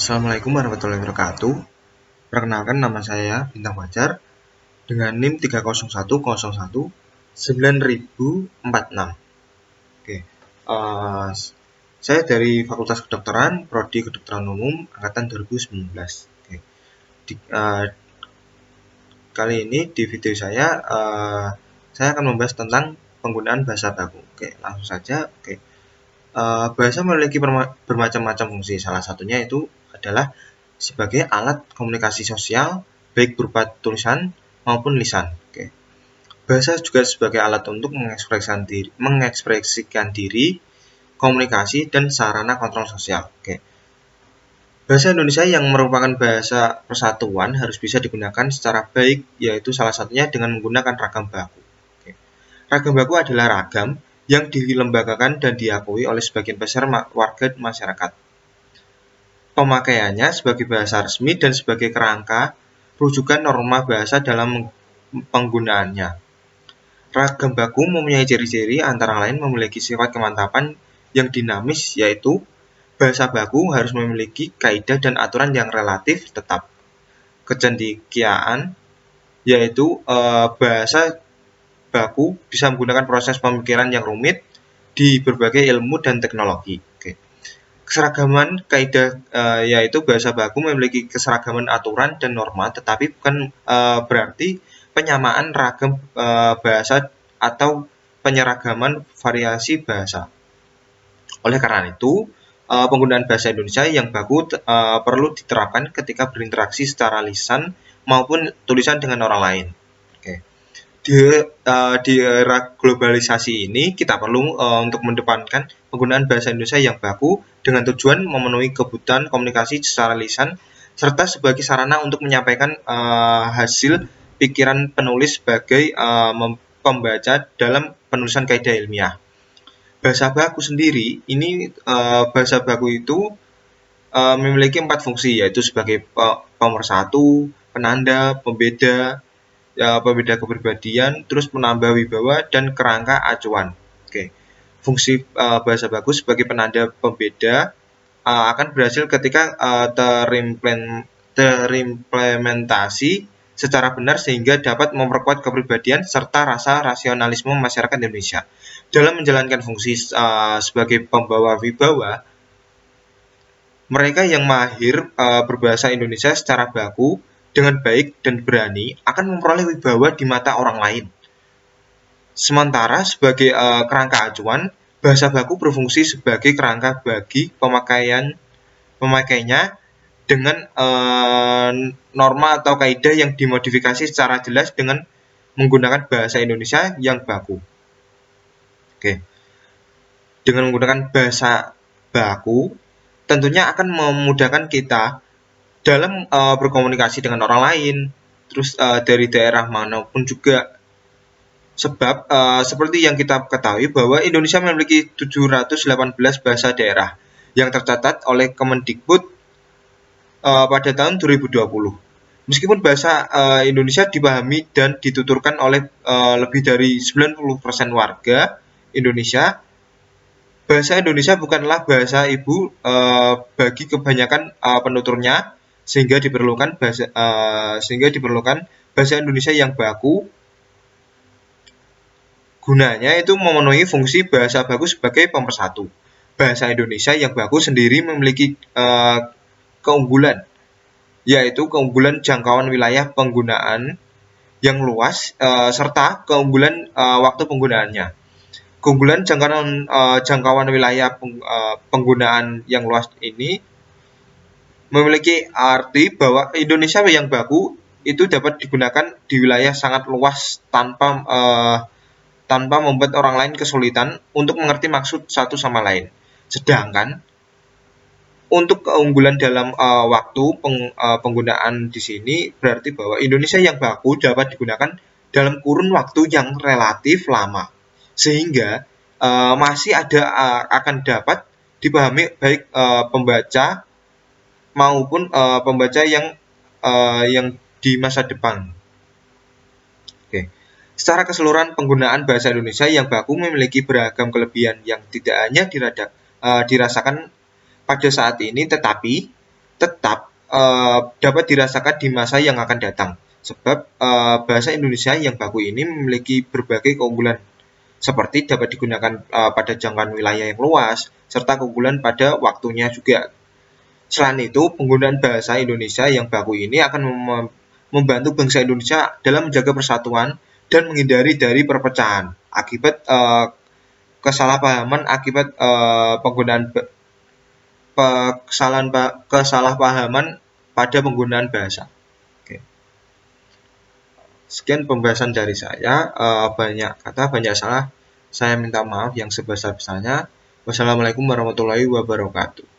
Assalamualaikum warahmatullahi wabarakatuh. Perkenalkan, nama saya Bintang Fajar dengan NIM 301019046. Oke, saya dari Fakultas Kedokteran, Prodi Kedokteran Umum, angkatan 2019. Oke, kali ini di video saya akan membahas tentang penggunaan bahasa baku. Oke, langsung saja. Oke, bahasa memiliki bermacam-macam fungsi. Salah satunya itu adalah sebagai alat komunikasi sosial, baik berupa tulisan maupun lisan. Oke. Bahasa juga sebagai alat untuk mengekspresikan diri, komunikasi, dan sarana kontrol sosial. Oke. Bahasa Indonesia yang merupakan bahasa persatuan harus bisa digunakan secara baik, yaitu salah satunya dengan menggunakan ragam baku. Oke. Ragam baku adalah ragam yang dilembagakan dan diakui oleh sebagian besar warga masyarakat. Pemakaiannya sebagai bahasa resmi dan sebagai kerangka rujukan norma bahasa dalam penggunaannya. Ragam baku mempunyai ciri-ciri antara lain memiliki sifat kemantapan yang dinamis, yaitu bahasa baku harus memiliki kaidah dan aturan yang relatif tetap. Kecendikiaan, yaitu bahasa baku bisa menggunakan proses pemikiran yang rumit di berbagai ilmu dan teknologi. Oke. Keseragaman kaidah, yaitu bahasa baku memiliki keseragaman aturan dan norma, tetapi bukan berarti penyamaan ragam bahasa atau penyeragaman variasi bahasa. Oleh karena itu, penggunaan bahasa Indonesia yang baku perlu diterapkan ketika berinteraksi secara lisan maupun tulisan dengan orang lain. Oke. Di era globalisasi ini, kita perlu untuk mendepankan penggunaan bahasa Indonesia yang baku dengan tujuan memenuhi kebutuhan komunikasi secara lisan serta sebagai sarana untuk menyampaikan hasil pikiran penulis sebagai pembaca dalam penulisan kaidah ilmiah. Bahasa baku sendiri ini bahasa baku itu memiliki 4 fungsi, yaitu sebagai pemersatu, penanda, pembeda kepribadian, terus menambah wibawa dan kerangka acuan. Oke. Fungsi bahasa baku sebagai penanda pembeda akan berhasil ketika terimplementasi secara benar sehingga dapat memperkuat kepribadian serta rasa rasionalisme masyarakat Indonesia. Dalam menjalankan fungsi sebagai pembawa wibawa, mereka yang mahir berbahasa Indonesia secara baku dengan baik dan berani akan memperoleh wibawa di mata orang lain. Sementara sebagai kerangka acuan, bahasa baku berfungsi sebagai kerangka bagi pemakainya dengan norma atau kaidah yang dimodifikasi secara jelas dengan menggunakan bahasa Indonesia yang baku. Oke. Dengan menggunakan bahasa baku, tentunya akan memudahkan kita dalam berkomunikasi dengan orang lain, terus dari daerah manapun juga. Sebab seperti yang kita ketahui bahwa Indonesia memiliki 718 bahasa daerah yang tercatat oleh Kemendikbud pada tahun 2020. Meskipun bahasa Indonesia dipahami dan dituturkan oleh lebih dari 90% warga Indonesia, bahasa Indonesia bukanlah bahasa ibu bagi kebanyakan penuturnya, sehingga diperlukan bahasa Indonesia yang baku. Gunanya itu memenuhi fungsi bahasa baku sebagai pemersatu. Bahasa Indonesia yang baku sendiri memiliki keunggulan, yaitu keunggulan jangkauan wilayah penggunaan yang luas serta keunggulan waktu penggunaannya. Keunggulan jangkauan wilayah penggunaan yang luas ini memiliki arti bahwa Indonesia yang baku itu dapat digunakan di wilayah sangat luas tanpa membuat orang lain kesulitan untuk mengerti maksud satu sama lain. Sedangkan untuk keunggulan dalam waktu penggunaan di sini berarti bahwa Indonesia yang baku dapat digunakan dalam kurun waktu yang relatif lama, sehingga masih akan dapat dipahami baik pembaca maupun pembaca yang di masa depan. Oke. Secara keseluruhan, penggunaan bahasa Indonesia yang baku memiliki beragam kelebihan yang tidak hanya dirasakan pada saat ini, tetapi tetap dapat dirasakan di masa yang akan datang. Sebab bahasa Indonesia yang baku ini memiliki berbagai keunggulan seperti dapat digunakan pada jangkauan wilayah yang luas, serta keunggulan pada waktunya juga. Selain itu, penggunaan bahasa Indonesia yang baku ini akan membantu bangsa Indonesia dalam menjaga persatuan dan menghindari dari perpecahan akibat penggunaan kesalahpahaman pada penggunaan bahasa. Oke. Sekian pembahasan dari saya. Banyak kata, banyak salah. Saya minta maaf yang sebesar-besarnya. Wassalamualaikum warahmatullahi wabarakatuh.